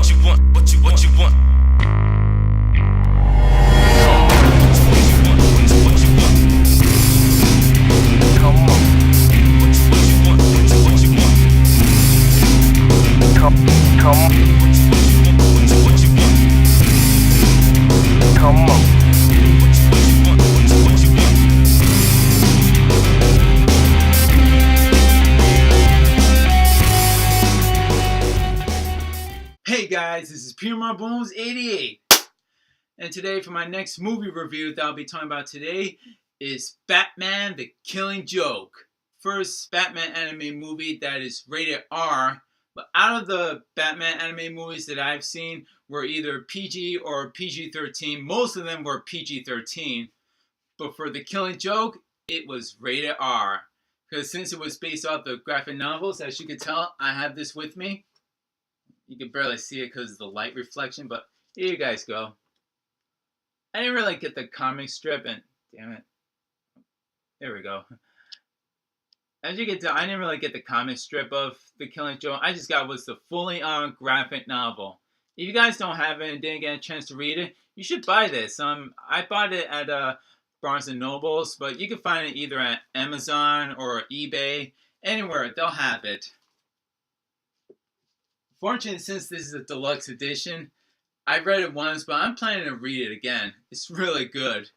what you want, what you want. Hey guys, this is P.M.R.Bonez88, and today for my next movie review that I'll be talking about today is Batman the Killing Joke. First Batman anime movie that is rated R, but out of the Batman anime movies that I've seen were either PG or PG-13. Most of them were PG-13, but for the Killing Joke, it was rated R. Because since it was based off the graphic novels, as you can tell, I have this with me. You can barely see it because of the light reflection, but here you guys go. I didn't really get the comic strip, and damn it. There we go. As you can tell, I didn't really get the comic strip of The Killing Joke. I just got was the fully on graphic novel. If you guys don't have it and didn't get a chance to read it, you should buy this. I bought it at Barnes & Noble's, but you can find it either at Amazon or eBay. Anywhere, they'll have it. Fortunately, since this is a deluxe edition, I read it once, but I'm planning to read it again. It's really good.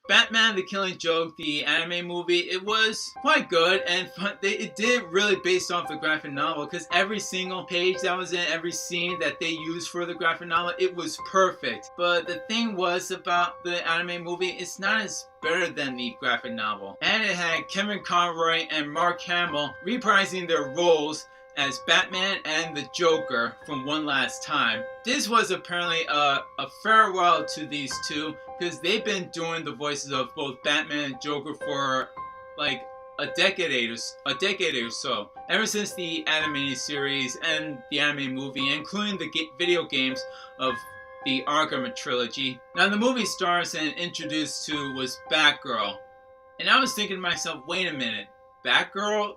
Batman the Killing Joke, the anime movie, it was quite good and fun. It did really based off the graphic novel because every single page that was in every scene that they used for the graphic novel, it was perfect. But the thing was about the anime movie, it's not as better than the graphic novel. And it had Kevin Conroy and Mark Hamill reprising their roles as Batman and the Joker from One Last Time. This was apparently a farewell to these two because they've been doing the voices of both Batman and Joker for like a decade or so. Ever since the animated series and the anime movie, including the video games of the Arkham trilogy. Now the movie stars and introduced to was Batgirl. And I was thinking to myself, wait a minute, Batgirl?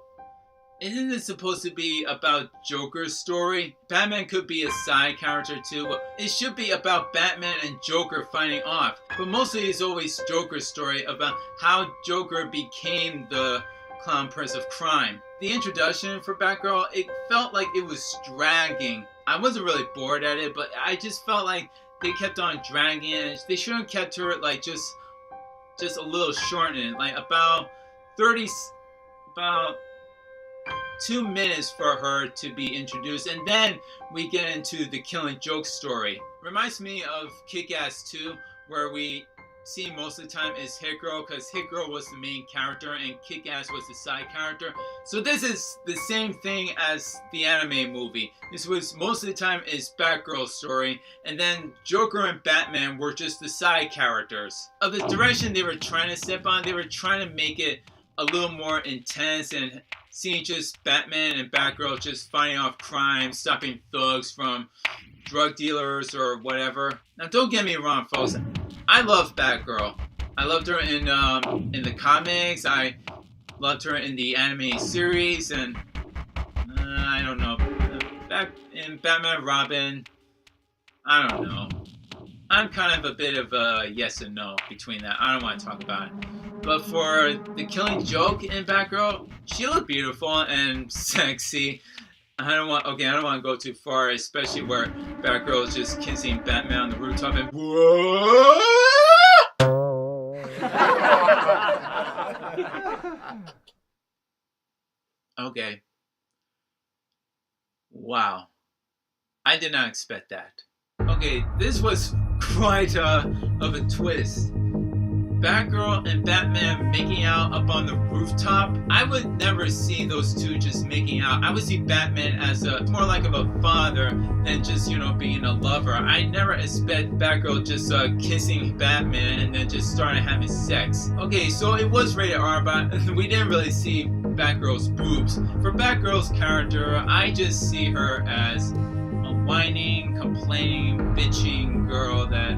Isn't this supposed to be about Joker's story? Batman could be a side character too, but it should be about Batman and Joker fighting off. But mostly it's always Joker's story about how Joker became the Clown Prince of Crime. The introduction for Batgirl, it felt like it was dragging. I wasn't really bored at it, but I just felt like they kept on dragging it. They should have kept her like just a little shortened, like about 2 minutes for her to be introduced, and then we get into the Killing Joke story. Reminds me of Kick-Ass 2, where we see most of the time is Hit Girl, because Hit Girl was the main character and Kick-Ass was the side character. So this is the same thing as the anime movie. This was most of the time is Batgirl's story, and then Joker and Batman were just the side characters. Of the direction they were trying to step on, they were trying to make it a little more intense and seeing just Batman and Batgirl just fighting off crime, stopping thugs from drug dealers or whatever. Now, don't get me wrong, folks. I love Batgirl. I loved her in the comics. I loved her in the anime series, and I don't know. Back in Batman Robin, I don't know. I'm kind of a bit of a yes and no between that. I don't want to talk about it. But for the Killing Joke in Batgirl, she looked beautiful and sexy. I don't want to go too far, especially where Batgirl is just kissing Batman on the rooftop and okay. Wow. I did not expect that. Okay, this was quite of a twist. Batgirl and Batman making out up on the rooftop. I would never see those two just making out. I would see Batman as more like of a father than just, being a lover. I never expect Batgirl just kissing Batman and then just starting having sex. Okay, so it was rated R, but we didn't really see Batgirl's boobs. For Batgirl's character, I just see her as a whining, complaining, bitching girl that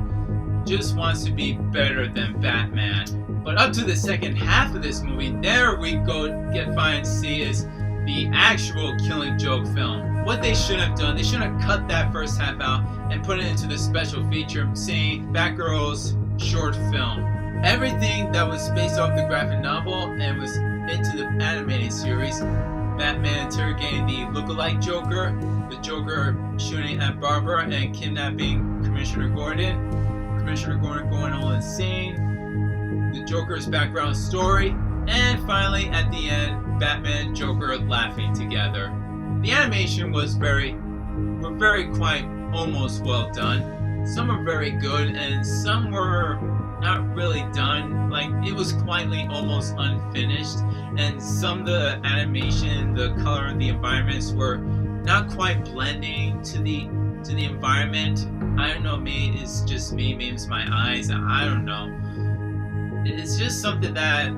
just wants to be better than Batman. But up to the second half of this movie, there we go find see is the actual Killing Joke film. what they should have done, they should have cut that first half out and put it into the special feature saying Batgirl's short film. Everything that was based off the graphic novel and was into the animated series, Batman interrogating the lookalike Joker, the Joker shooting at Barbara and kidnapping Commissioner Gordon going all insane, the Joker's background story, and finally at the end, Batman and Joker laughing together. The animation was very quite almost well done. Some were very good and some were not really done. Like, it was quietly almost unfinished, and some of the animation, the color of the environments were not quite blending to the environment. I don't know, maybe it's just me, maybe it's my eyes, I don't know. It's just something that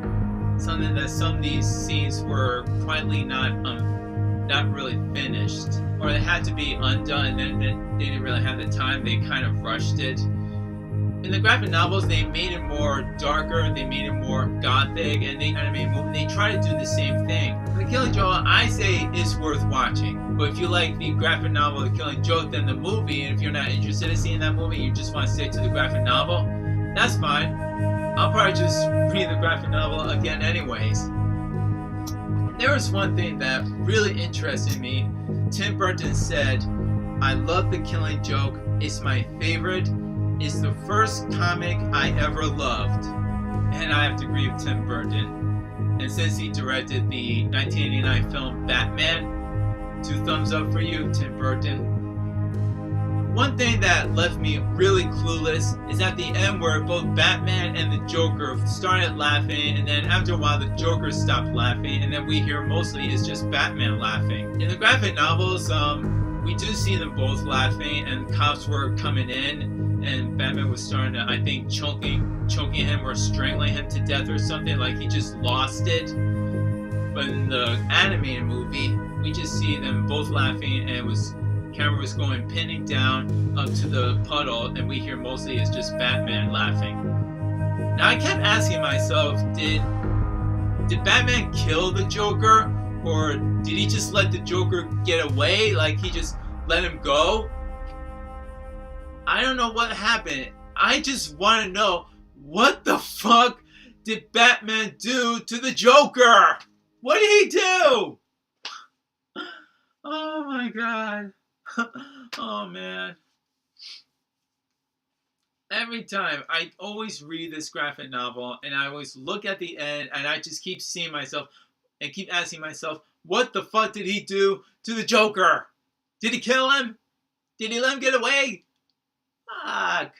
some of these scenes were quietly not really finished, or they had to be undone, and they didn't really have the time. They kind of rushed it. In the graphic novels, they made it more darker, they made it more gothic, and they try to do the same thing. The Killing Joke, I say, is worth watching. But if you like the graphic novel, The Killing Joke, then the movie, and if you're not interested in seeing that movie, you just want to stick to the graphic novel, that's fine. I'll probably just read the graphic novel again anyways. There was one thing that really interested me. Tim Burton said, "I love The Killing Joke. It's my favorite. It's the first comic I ever loved." And I have to agree with Tim Burton. And since he directed the 1989 film Batman, 2 thumbs up for you, Tim Burton. One thing that left me really clueless is at the end where both Batman and the Joker started laughing, and then after a while the Joker stopped laughing, and then we hear mostly it's just Batman laughing. In the graphic novels, we do see them both laughing, and cops were coming in, and Batman was starting to, I think, choking him or strangling him to death or something, like he just lost it. But in the animated movie, we just see them both laughing, and camera was going pinning down up to the puddle, and we hear mostly it's just Batman laughing. Now I kept asking myself, did Batman kill the Joker, or did he just let the Joker get away? Like, he just let him go? I don't know what happened. I just want to know, what the fuck did Batman do to the Joker? What did he do? Oh my god. Oh man. Every time, I always read this graphic novel and I always look at the end and I just keep seeing myself and keep asking myself, what the fuck did he do to the Joker? Did he kill him? Did he let him get away? Fuck.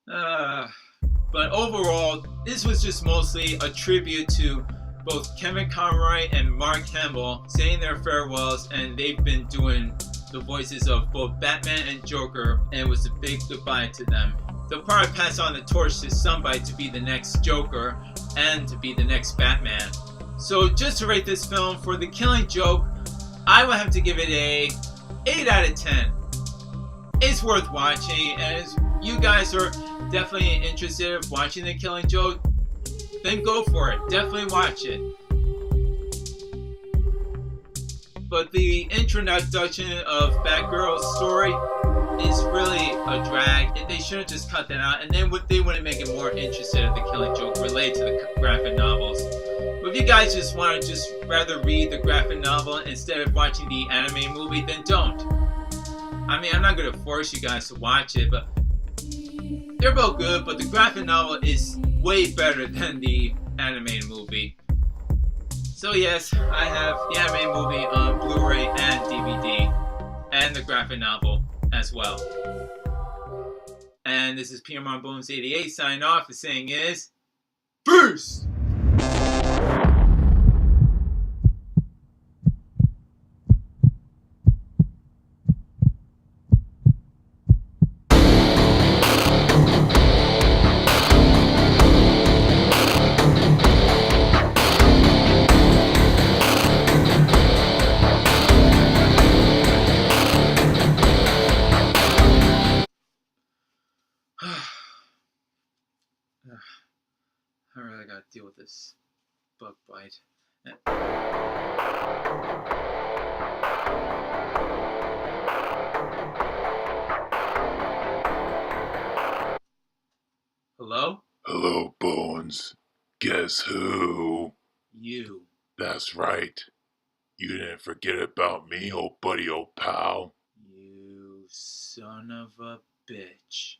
But overall, this was just mostly a tribute to both Kevin Conroy and Mark Hamill saying their farewells, and they've been doing the voices of both Batman and Joker, and it was a big goodbye to them. They'll probably pass on the torch to somebody to be the next Joker and to be the next Batman. So just to rate this film, for The Killing Joke, I would have to give it a 8 out of 10. It's worth watching, and as you guys are definitely interested in watching The Killing Joke, then go for it. Definitely watch it. But the introduction of Batgirl's story is really a drag. They should have just cut that out, and then they wouldn't make it more interesting in The Killing Joke related to the graphic novels. But if you guys just want to just rather read the graphic novel instead of watching the anime movie, then don't. I mean, I'm not going to force you guys to watch it, but they're both good, but the graphic novel is way better than the animated movie. So yes, I have the anime movie on Blu-ray and DVD, and the graphic novel as well. And this is P.M.R.Bonez88's signing off. The saying is, peace! I really gotta deal with this bug bite. Hello? Hello, Bones. Guess who? You. That's right. You didn't forget about me, old buddy, old pal. You son of a bitch.